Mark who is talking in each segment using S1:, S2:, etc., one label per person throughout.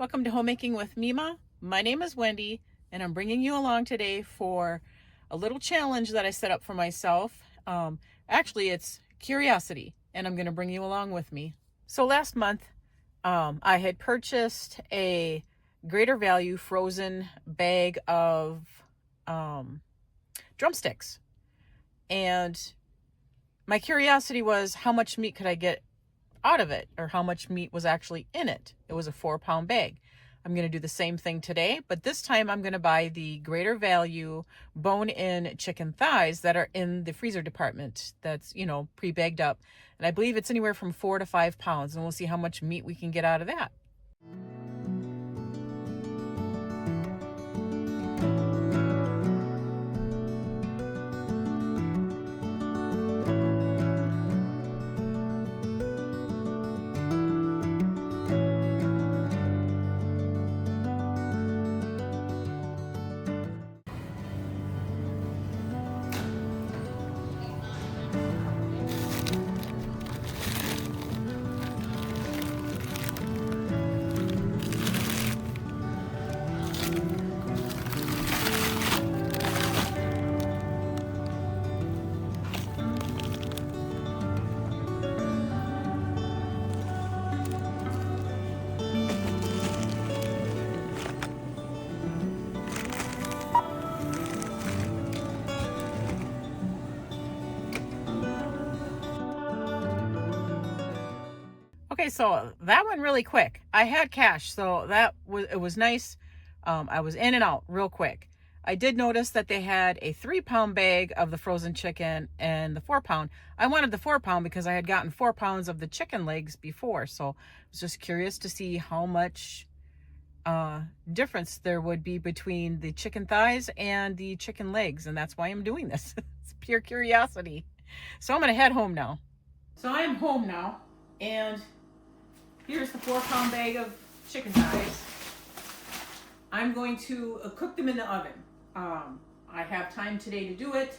S1: Welcome to Homemaking with Mima. My name is Wendy, and I'm bringing you along today for a little challenge that I set up for myself. Actually, it's curiosity, and I'm going to bring you along with me. So last month, I had purchased a Greater Value frozen bag of drumsticks, and my curiosity was how much meat could I get out of it, or how much meat was actually in it. It was a 4-pound bag. I'm going to do the same thing today, but this time I'm going to buy the Greater Value bone-in chicken thighs that are in the freezer department that's, pre-bagged up. And I believe it's anywhere from 4 to 5 pounds, and we'll see how much meat we can get out of that. Okay, so that went really quick. I had cash, so it was nice. I was in and out real quick. I did notice that they had a 3-pound bag of the frozen chicken and the 4-pound. I wanted the 4-pound because I had gotten 4 pounds of the chicken legs before, so I was just curious to see how much difference there would be between the chicken thighs and the chicken legs, and that's why I'm doing this. It's pure curiosity. So I'm gonna head home now. So I am home now, and here's the 4-pound bag of chicken thighs. I'm going to cook them in the oven. I have time today to do it,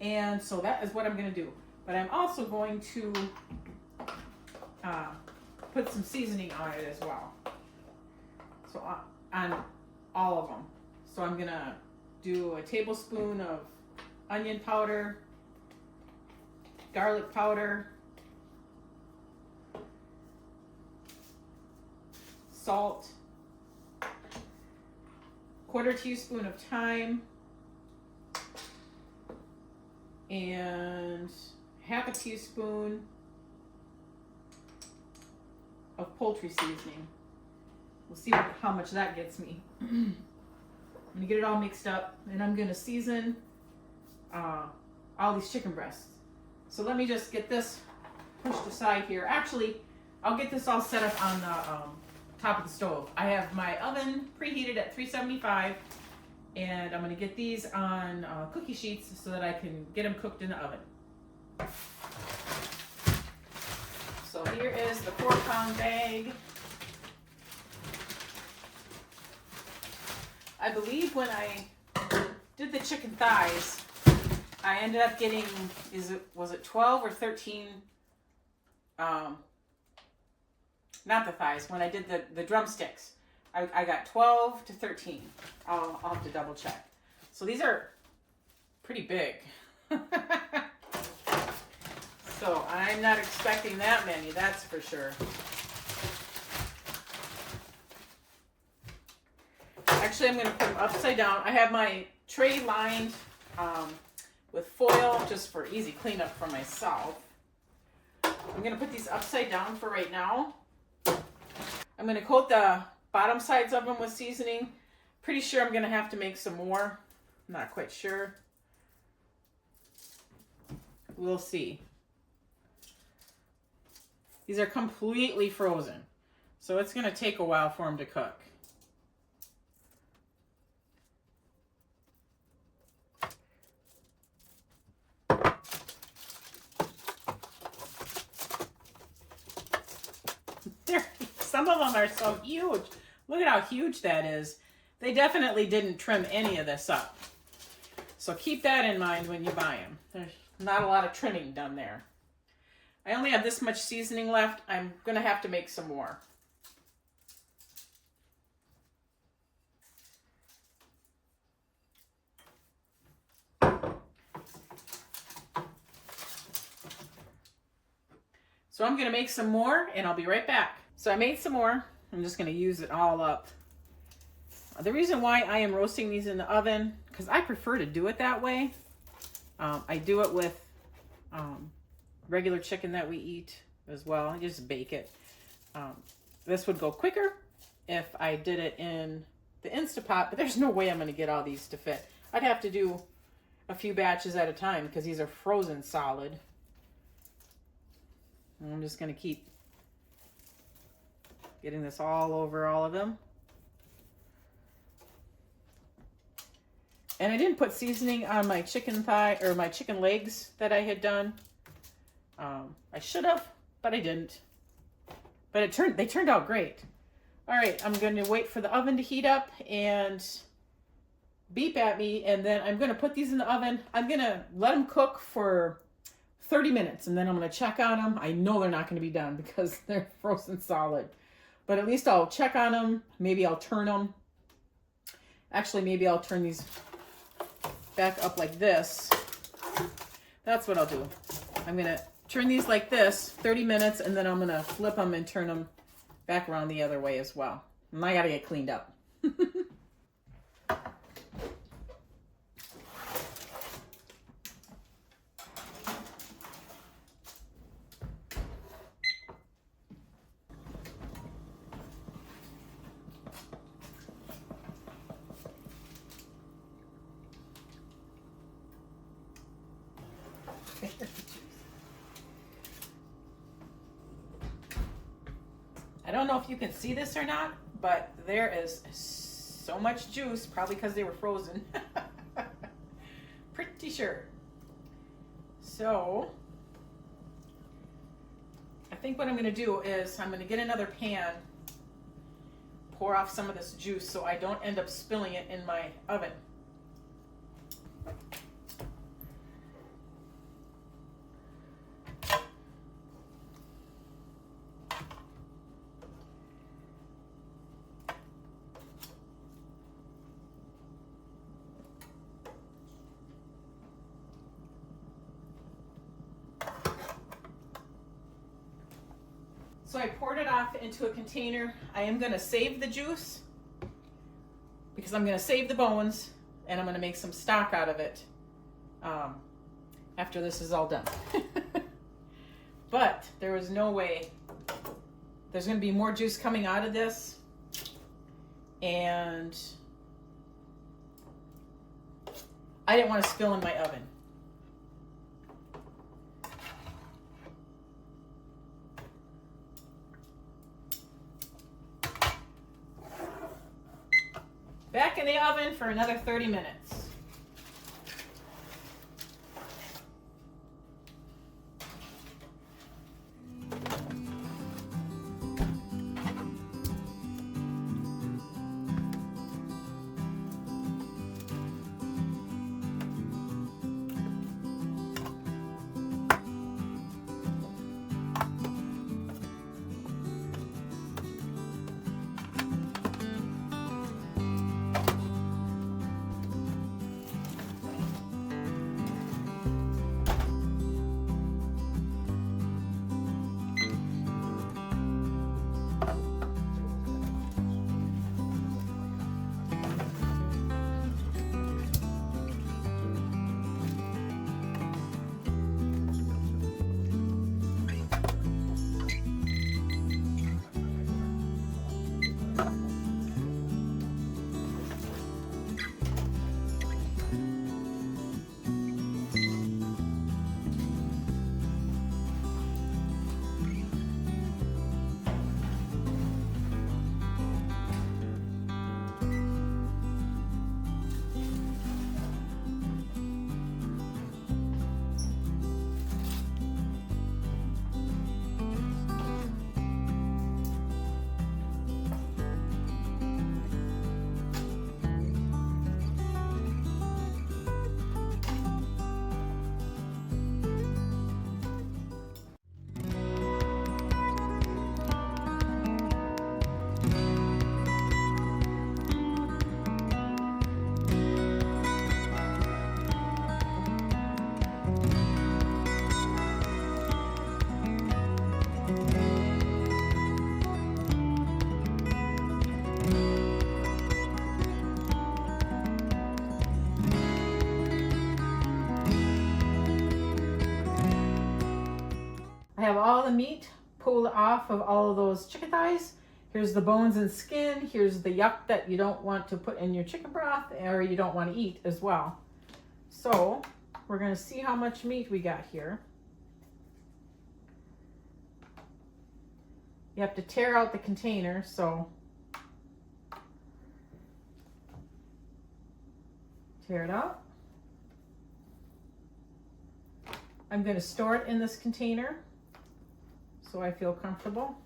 S1: and so that is what I'm going to do. But I'm also going to put some seasoning on it as well. So on all of them. So I'm going to do a tablespoon of onion powder, garlic powder, salt, 1/4 teaspoon of thyme, and 1/2 teaspoon of poultry seasoning. We'll see how much that gets me. I'm gonna get it all mixed up, and I'm gonna season all these chicken breasts. So let me just get this pushed aside here. Actually, I'll get this all set up on the top of the stove. I have my oven preheated at 375, and I'm going to get these on cookie sheets so that I can get them cooked in the oven. So here is the 4-pound bag. I believe when I did the chicken thighs, I ended up getting, was it 12 or 13 not the thighs, when I did the drumsticks, I got 12 to 13. I'll have to double check. So these are pretty big. So I'm not expecting that many, that's for sure. Actually, I'm going to put them upside down. I have my tray lined with foil just for easy cleanup for myself. I'm going to put these upside down for right now. I'm going to coat the bottom sides of them with seasoning. Pretty sure I'm going to have to make some more. Not quite sure. We'll see. These are completely frozen, so it's going to take a while for them to cook. Some of them are so huge. Look at how huge that is. They definitely didn't trim any of this up. So keep that in mind when you buy them. There's not a lot of trimming done there. I only have this much seasoning left. I'm going to have to make some more. So I'm gonna make some more and I'll be right back. So I made some more. I'm just gonna use it all up. The reason why I am roasting these in the oven, because I prefer to do it that way. I do it with regular chicken that we eat as well. I just bake it. This would go quicker if I did it in the Instapot, but there's no way I'm going to get all these to fit. I'd have to do a few batches at a time because these are frozen solid. And I'm just going to keep getting this all over all of them. And I didn't put seasoning on my chicken thigh or my chicken legs that I had done. I should have, but I didn't. But they turned out great. All right, I'm going to wait for the oven to heat up and beep at me, and then I'm going to put these in the oven. I'm going to let them cook for 30 minutes, and then I'm going to check on them. I know they're not going to be done because they're frozen solid, but at least I'll check on them. Maybe I'll turn them. Actually, maybe I'll turn these back up like this. That's what I'll do. I'm going to turn these like this 30 minutes, and then I'm going to flip them and turn them back around the other way as well. And I got to get cleaned up. I don't know if you can see this or not, but there is so much juice, probably because they were frozen. Pretty sure. So I think what I'm going to do is I'm going to get another pan, pour off some of this juice so I don't end up spilling it in my oven. So I poured it off into a container. I am going to save the juice because I'm going to save the bones and I'm going to make some stock out of it after this is all done. But there is no way. There's going to be more juice coming out of this, and I didn't want to spill in my oven. Back in the oven for another 30 minutes. have all the meat pulled off of all of those chicken thighs. Here's the bones and skin. Here's the yuck that you don't want to put in your chicken broth or you don't want to eat as well. So we're going to see how much meat we got here. You have to tear out the container, so tear it out. I'm going to store it in this container so I feel comfortable.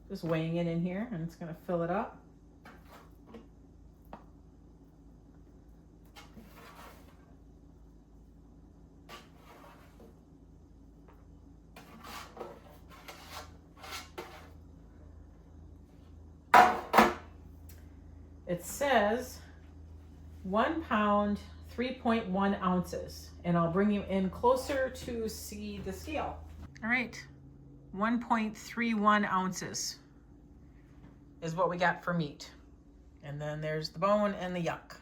S1: Just weighing it in here, and it's going to fill it up. It says 1 pound, 3.1 ounces, and I'll bring you in closer to see the scale. All right, 1.31 ounces is what we got for meat. And then there's the bone and the yuck.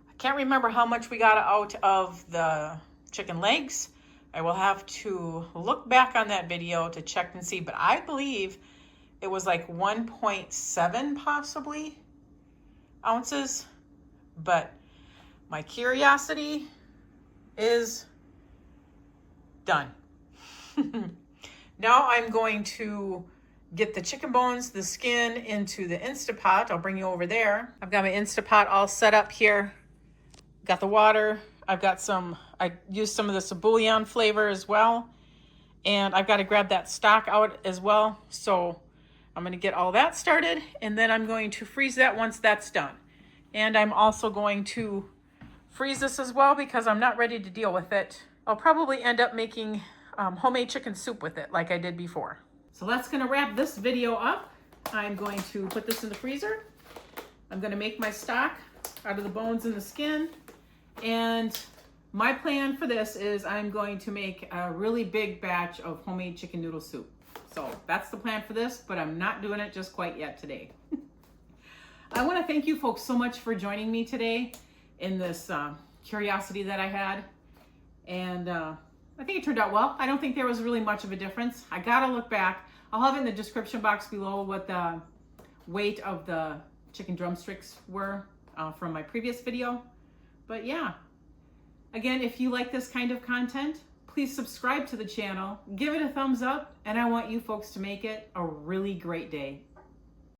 S1: I can't remember how much we got out of the chicken legs. I will have to look back on that video to check and see, but I believe it was like 1.7 possibly ounces, but my curiosity is done. Now I'm going to get the chicken bones, the skin into the Instapot. I'll bring you over there. I've got my Instapot all set up here. Got the water. I've got I used some of the bouillon flavor as well. And I've got to grab that stock out as well. So I'm going to get all that started, and then I'm going to freeze that once that's done. And I'm also going to freeze this as well because I'm not ready to deal with it. I'll probably end up making homemade chicken soup with it like I did before. So that's going to wrap this video up. I'm going to put this in the freezer. I'm going to make my stock out of the bones and the skin. And my plan for this is I'm going to make a really big batch of homemade chicken noodle soup. So that's the plan for this, but I'm not doing it just quite yet today. I want to thank you folks so much for joining me today in this curiosity that I had. And I think it turned out well. I don't think there was really much of a difference. I got to look back. I'll have it in the description box below what the weight of the chicken drumsticks were from my previous video. But yeah, again, if you like this kind of content, please subscribe to the channel, give it a thumbs up, and I want you folks to make it a really great day.